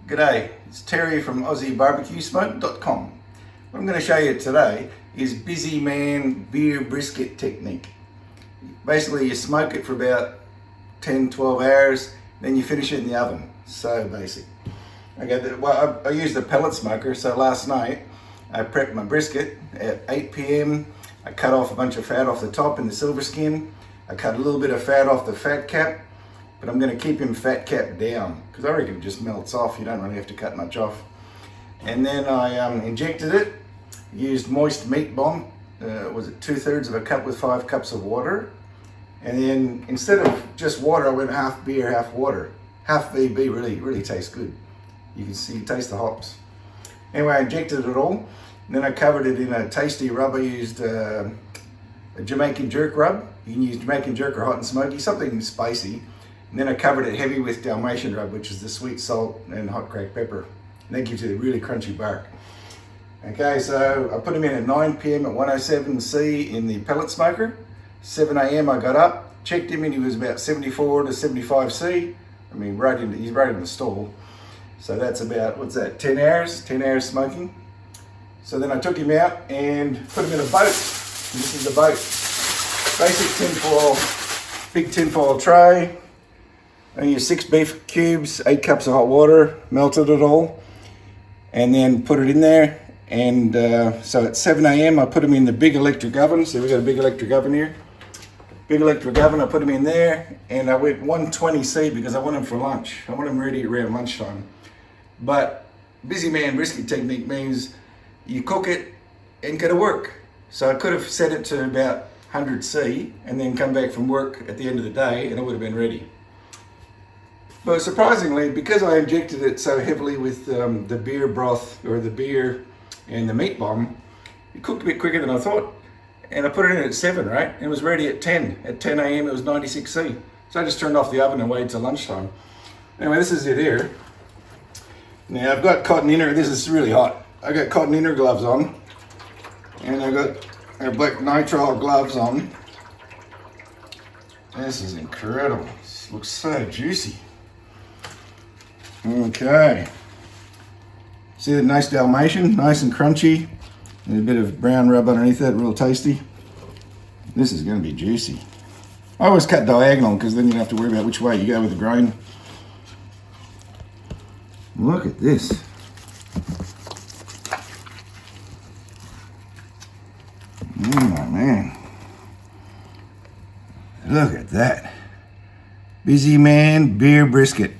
G'day, it's Terry from AussieBarbecueSmoke.com. What I'm going to show you today is busy man beer brisket technique. Basically you smoke it for about 10-12 hours, then you finish it in the oven. So basic. Okay, well, I used a pellet smoker, so last night I prepped my brisket at 8 p.m. I cut off a bunch of fat off the top in the silver skin. I cut a little bit of fat off the fat cap, but I'm going to keep him fat cap down because I reckon it just melts off. You don't really have to cut much off. And then I injected it, used moist meat bomb, was it 2/3 of a cup with 5 cups of water. And then instead of just water, I went half beer, half water. Half VB really tastes good. You can see, taste the hops. Anyway, I injected it all. And then I covered it in a tasty rub. I used a Jamaican jerk rub. You can use Jamaican jerk or hot and smoky, something spicy. And then I covered it heavy with Dalmatian rub, which is the sweet salt and hot cracked pepper. And that gives you the really crunchy bark. Okay, so I put him in at 9 p.m. at 107C in the pellet smoker. 7 a.m. I got up, checked him, and he was about 74 to 75C. I mean, he's right in the stall. So that's about, what's that, 10 hours? 10 hours smoking. So then I took him out and put him in a boat. And this is the boat. Basic tinfoil, big tinfoil tray. I used 6 beef cubes, 8 cups of hot water, melted it all, and then put it in there. And so at 7 a.m. I put them in the big electric oven. So we've got a big electric oven here. Big electric oven, I put them in there, and I went 120C because I want them for lunch. I want them ready around lunchtime. But busy man brisket technique means you cook it and go to work. So I could have set it to about 100C and then come back from work at the end of the day and it would have been ready. But surprisingly, because I injected it so heavily with the beer broth or the beer and the meat bomb, it cooked a bit quicker than I thought. And I put it in at 7, right? And it was ready at 10. At 10 a.m. it was 96C. So I just turned off the oven and waited till lunchtime. Anyway, this is it here. Now I've got cotton inner, this is really hot. I got cotton inner gloves on. And I've got our black nitrile gloves on. This is incredible. This looks so juicy. Okay. See the nice Dalmatian, nice and crunchy. And a bit of brown rub underneath that, real tasty. This is going to be juicy. I always cut diagonal because then you don't have to worry about which way you go with the grain. Look at this. Oh man. Look at that. Busy man beer brisket.